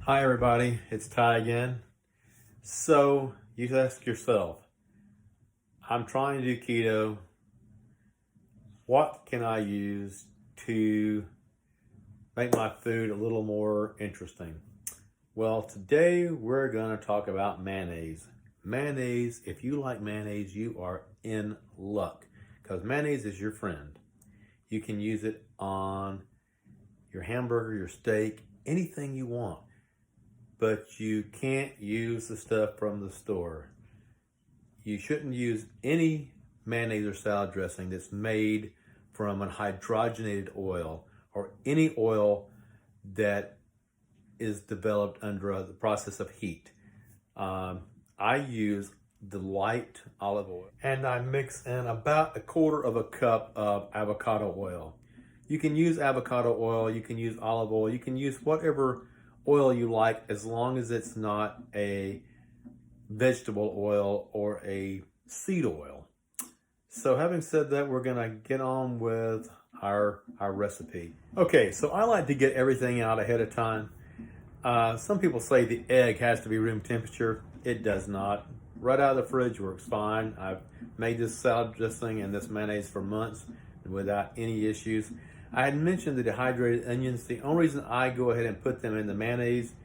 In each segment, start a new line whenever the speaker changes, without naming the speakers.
Hi everybody, it's Ty again. So you ask yourself, I'm trying to do keto. What can I use to make my food a little more interesting? Well, today we're going to talk about mayonnaise. Mayonnaise, if you like mayonnaise, you are in luck because mayonnaise is your friend. You can use it on your hamburger, your steak, anything you want. But you can't use the stuff from the store. You shouldn't use any mayonnaise or salad dressing that's made from an hydrogenated oil or any oil that is developed under the process of heat. I use the light olive oil and I mix in about 1/4 cup of avocado oil. You can use avocado oil, you can use olive oil, you can use whatever oil you like as long as it's not a vegetable oil or a seed oil. So having said that, we're gonna get on with our recipe. Okay, so I like to get everything out ahead of time. Some people say the egg has to be room temperature. It does not. Right out of the fridge works fine. I've made this salad dressing and this mayonnaise for months without any issues. I had mentioned the dehydrated onions. The only reason I go ahead and put them in the mayonnaise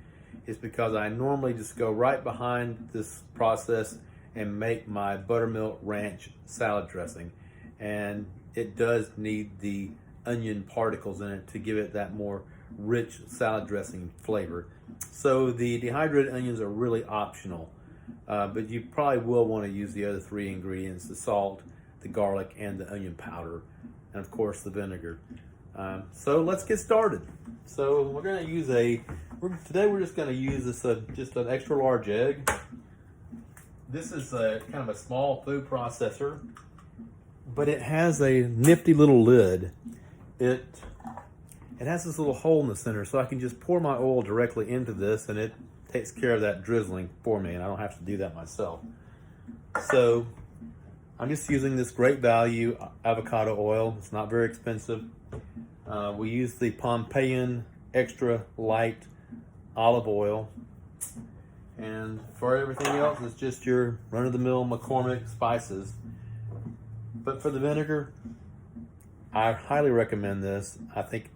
is because I normally just go right behind this process and make my buttermilk ranch salad dressing. And it does need the onion particles in it to give it that more rich salad dressing flavor. So the dehydrated onions are really optional, but you probably will want to use the other 3 ingredients: the salt, the garlic, and the onion powder, and of course the vinegar. So let's get started. So we're going to use today we're just going to use this just an extra large egg. This is a kind of a small food processor, but it has a nifty little lid. It has this little hole in the center, so I can just pour my oil directly into this, and it takes care of that drizzling for me, and I don't have to do that myself. So I'm just using this great value avocado oil. It's not very expensive. We use the Pompeian extra light olive oil. And for everything else, it's just your run-of-the-mill McCormick spices. But for the vinegar, I highly recommend this. I think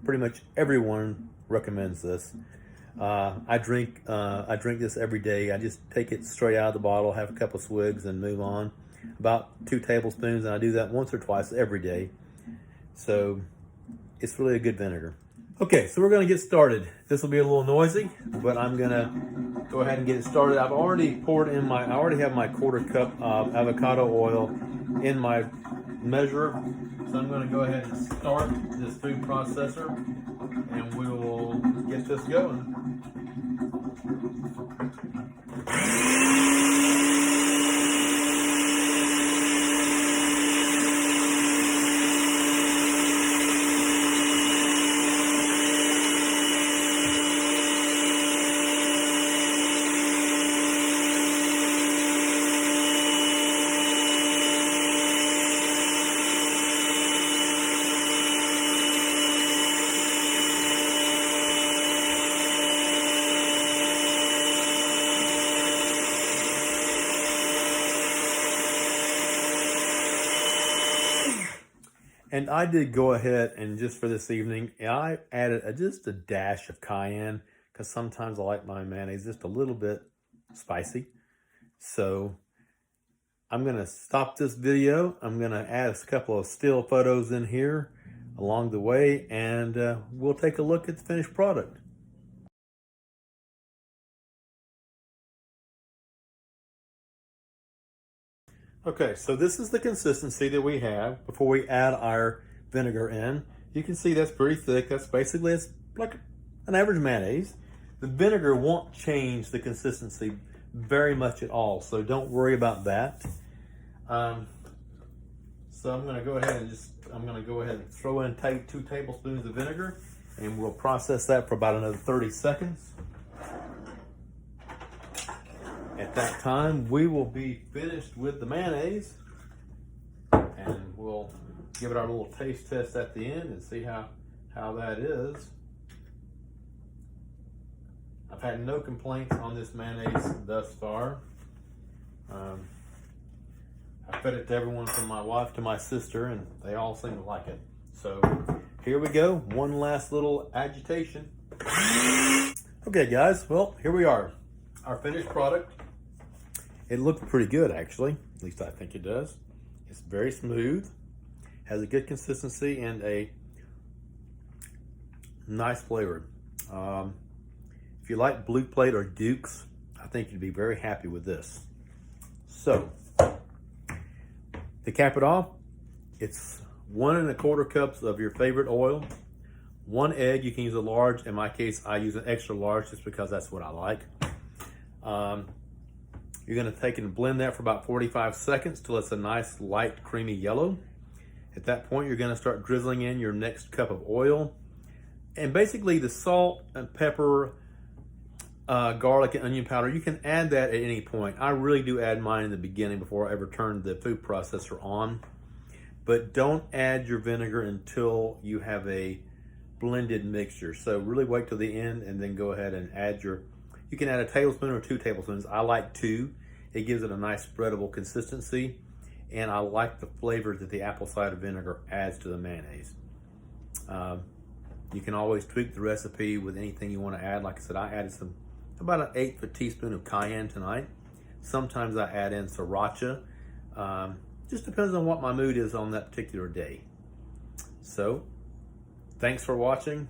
pretty much everyone recommends this. I drink this every day. I just take it straight out of the bottle, have a couple swigs, and move on. About 2 tablespoons, and I do that once or twice every day. So it's really a good vinegar. Okay, so we're going to get started. This will be a little noisy, but I'm going to go ahead and get it started. I already have my 1/4 cup of avocado oil in my measure. So I'm going to go ahead and start this food processor, and we will get this going. And I did go ahead and just for this evening, I added just a dash of cayenne because sometimes I like my mayonnaise just a little bit spicy. So I'm going to stop this video. I'm going to add a couple of still photos in here along the way, and we'll take a look at the finished product. Okay, so this is the consistency that we have before we add our vinegar in. You can see that's pretty thick. It's like an average mayonnaise. The vinegar won't change the consistency very much at all, so don't worry about that. So I'm going to go ahead and throw in 2 tablespoons of vinegar, and we'll process that for about another 30 seconds. At that time, we will be finished with the mayonnaise, and we'll give it our little taste test at the end and see how that is. I've had no complaints on this mayonnaise thus far. I fed it to everyone from my wife to my sister, and they all seem to like it. So here we go. One last little agitation. Okay, guys. Well, here we are. Our finished product. It looks pretty good, actually. At least I think it does. It's very smooth, has a good consistency, and a nice flavor. If you like Blue Plate or Duke's, I think you'd be very happy with this. So, to cap it off, it's 1 1/4 cups of your favorite oil, 1 egg. You can use a large. In my case, I use an extra large just because that's what I like. You're going to take and blend that for about 45 seconds till it's a nice light creamy yellow. At that point, you're going to start drizzling in your next cup of oil. And basically the salt and pepper, garlic and onion powder, you can add that at any point. I really do add mine in the beginning before I ever turn the food processor on. But don't add your vinegar until you have a blended mixture. So really wait till the end and then go ahead and add you can add a tablespoon or 2 tablespoons. I like 2. It gives it a nice spreadable consistency. And I like the flavor that the apple cider vinegar adds to the mayonnaise. You can always tweak the recipe with anything you want to add. Like I said, I added about an 1/8 of a teaspoon of cayenne tonight. Sometimes I add in sriracha. Just depends on what my mood is on that particular day. So, thanks for watching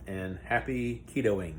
and happy ketoing.